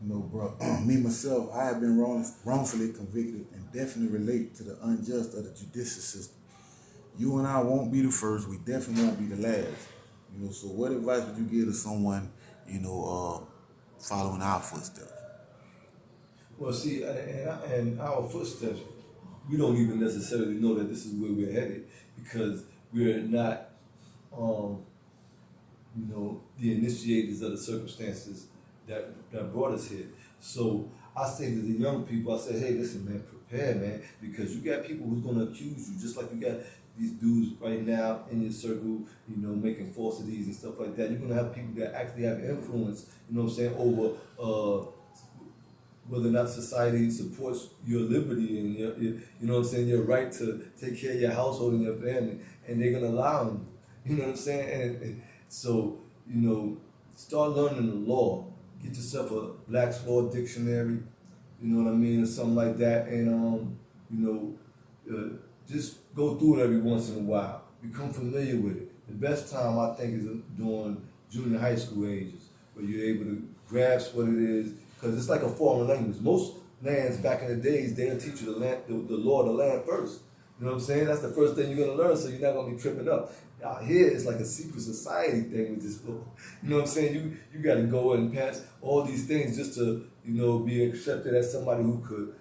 You know, bro, me myself, I have been wrongfully convicted and definitely relate to the unjust of the judicial system. You and I won't be the first. We definitely won't be the last. You know, so what advice would you give to someone, following our footsteps? Well, see, and our footsteps, we don't even necessarily know that this is where we're headed because we're not, um, the initiators of the circumstances that brought us here. So I say to the young people, I say, hey, listen, man, prepare, man, because you got people who's going to accuse you, just like you got these dudes right now in your circle, making falsities and stuff like that. You're going to have people that actually have influence, over whether or not society supports your liberty and your right to take care of your household and your family, and they're gonna allow you. You know what I'm saying? And so, you know, start learning the law. Get yourself a Black's Law dictionary. You know what I mean, or something like that, and you just go through it every once in a while. Become familiar with it. The best time I think is during junior high school ages, where you're able to grasp what it is, because it's like a foreign language. Most lands back in the days, they'll teach you the law of the land first. You know what I'm saying? That's the first thing you're gonna learn, so you're not gonna be tripping up. Out here, it's like a secret society thing with this law. You know what I'm saying? You got to go and pass all these things just to be accepted as somebody who could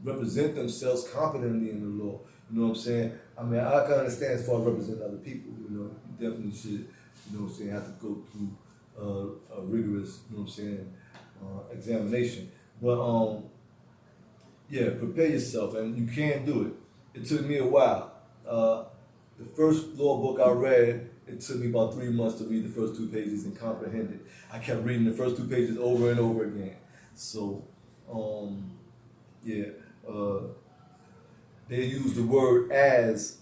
represent themselves competently in the law. You know what I'm saying? I mean, I can understand as far as representing other people. You definitely should. Have to go through a rigorous, examination. But yeah, prepare yourself, and you can do it. It took me a while. The first law book I read, it took me about 3 months to read the first 2 pages and comprehend it. I kept reading the first 2 pages over and over again. So, um, yeah, uh, they use the word as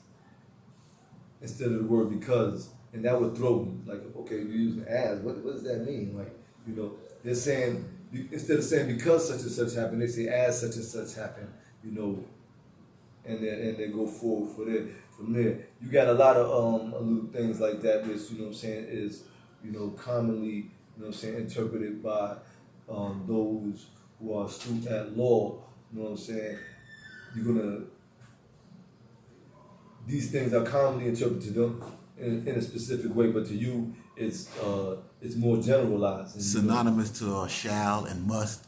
instead of the word because, and that would throw me. Like, okay, you're using as. What does that mean? Like, they're saying instead of saying because such and such happened, they say as such and such happened. You know, and they go forward for there. From there, you got a lot of little things like that, which is commonly interpreted by those who are astute at law. You know what I'm saying? You're gonna These things are commonly interpreted to them in a specific way, but to you, it's more generalized. And Synonymous to shall and must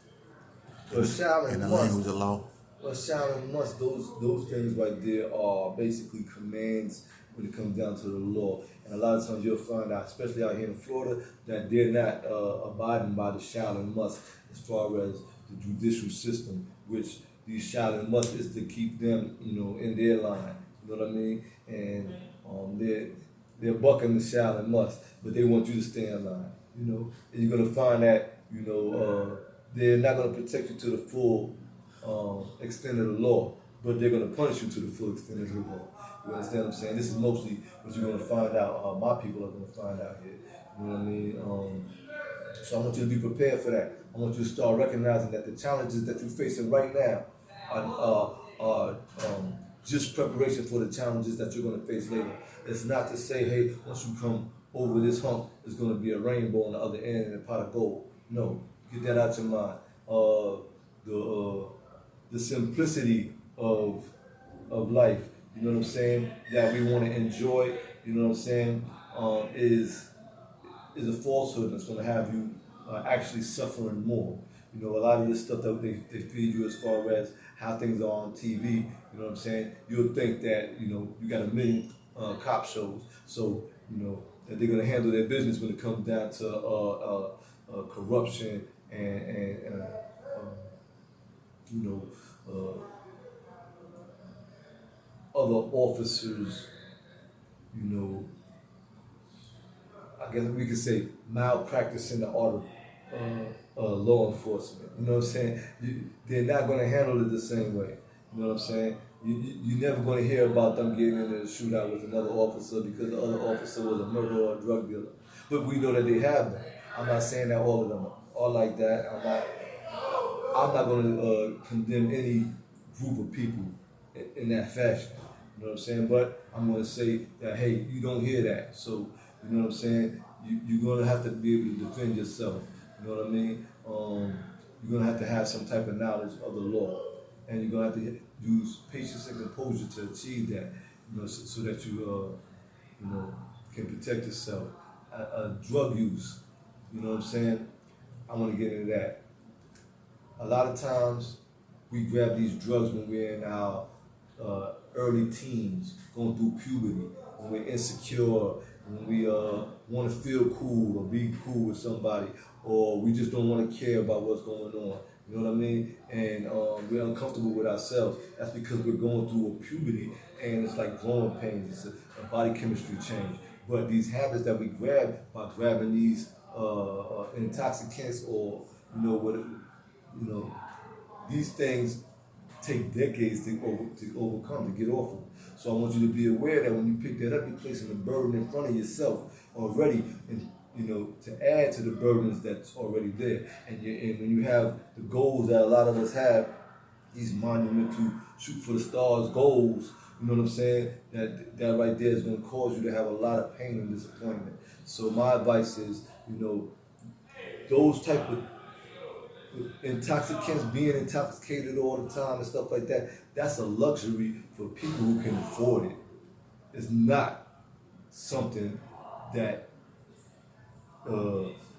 in but shall in and the must, language of law. but shall and must, those things right there are basically commands when it comes down to the law. And a lot of times you'll find out, especially out here in Florida, that they're not abiding by the shall and must as far as the judicial system, which these shall and must is to keep them, in their line. You know what I mean? And they're bucking the shall and must, but they want you to stay in line. And you're gonna find that they're not gonna protect you to the full extent of the law, but they're gonna punish you to the full extent of the law. You understand what I'm saying? This is mostly what you're gonna find out. My people are gonna find out here. You know what I mean? So I want you to be prepared for that. I want you to start recognizing that the challenges that you're facing right now are just preparation for the challenges that you're going to face later. It's not to say, hey, once you come over this hump, it's going to be a rainbow on the other end and a pot of gold. No, get that out your mind. The simplicity of life, you know what I'm saying, that we want to enjoy, you know what I'm saying, is a falsehood that's going to have you actually suffering more. A lot of this stuff that they feed you as far as how things are on TV, you know what I'm saying? You'll think that, you got a million cop shows. So, that they're going to handle their business when it comes down to corruption and you know, other officers, you know, I guess we could say malpractice in the art of law enforcement. You know what I'm saying? They're not going to handle it the same way. You know what I'm saying? You're never going to hear about them getting in a shootout with another officer because the other officer was a murderer or a drug dealer. But we know that they have them. I'm not saying that all of them are like that. I'm not going to condemn any group of people in that fashion. You know what I'm saying? But I'm going to say that, hey, you don't hear that. So, you know what I'm saying? You're going to have to be able to defend yourself. You You know what I mean? You're gonna have to have some type of knowledge of the law, and you're gonna have to use patience and composure to achieve that. You know, so that you know, can protect yourself. Drug use. You know what I'm saying? I want to get into that. A lot of times, we grab these drugs when we're in our early teens, going through puberty, when we're insecure, when we want to feel cool or be cool with somebody, or we just don't want to care about what's going on. You know what I mean? And we're uncomfortable with ourselves. That's because we're going through a puberty, and it's like growing pains. It's a body chemistry change. But these habits that we grab by grabbing these intoxicants, or what these things take decades to overcome, to get off of. So I want you to be aware that when you pick that up, you're placing a burden in front of yourself already, and to add to the burdens that's already there. And when you have the goals that a lot of us have, these monumental shoot for the stars goals, you know what I'm saying? That right there is going to cause you to have a lot of pain and disappointment. So my advice is, those type of intoxicants, being intoxicated all the time and stuff like that, that's a luxury for people who can afford it. It's not something that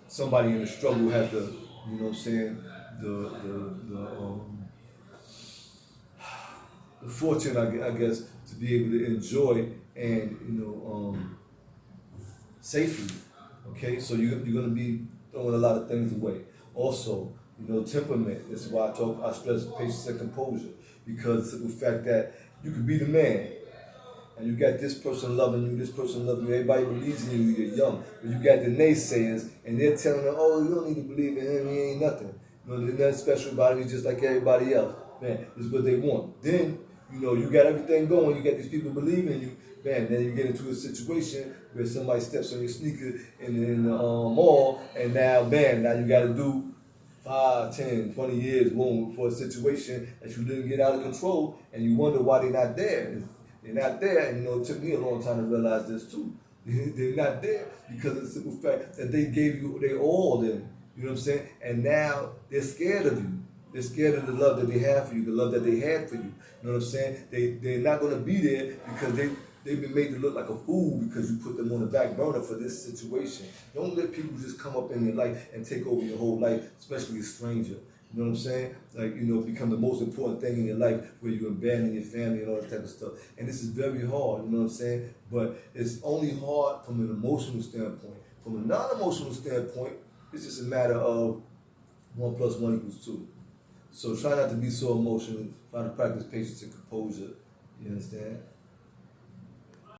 somebody in the struggle has to, you know what I'm saying, the fortune, I guess, to be able to enjoy and, safely. Okay, so you're going to be throwing a lot of things away. Also, temperament. This is why I stress patience and composure, because the simple fact that you can be the man, and you got this person loving you, this person loving you, everybody believes in you, you're young. But you got the naysayers, and they're telling them, oh, you don't need to believe in him, he ain't nothing. There's nothing special about him, he's just like everybody else. Man, this is what they want. Then, you got everything going, you got these people believing in you, man, then you get into a situation where somebody steps on your sneaker in the mall, and now, man, now you got to do 5, 10, 20 years, boom, for a situation that you didn't get out of control, and you wonder why they're not there. They're not there, and it took me a long time to realize this too. They're not there because of the simple fact that they gave you their all then. You know what I'm saying? And now they're scared of you. They're scared of the love that they have for you, the love that they had for you. You know what I'm saying? They're not going to be there because they've been made to look like a fool because you put them on the back burner for this situation. Don't let people just come up in your life and take over your whole life, especially a stranger. You know what I'm saying? Like, become the most important thing in your life, where you abandon your family and all that type of stuff. And this is very hard, you know what I'm saying? But it's only hard from an emotional standpoint. From a non-emotional standpoint, it's just a matter of 1 + 1 = 2. So try not to be so emotional. Try to practice patience and composure. You understand?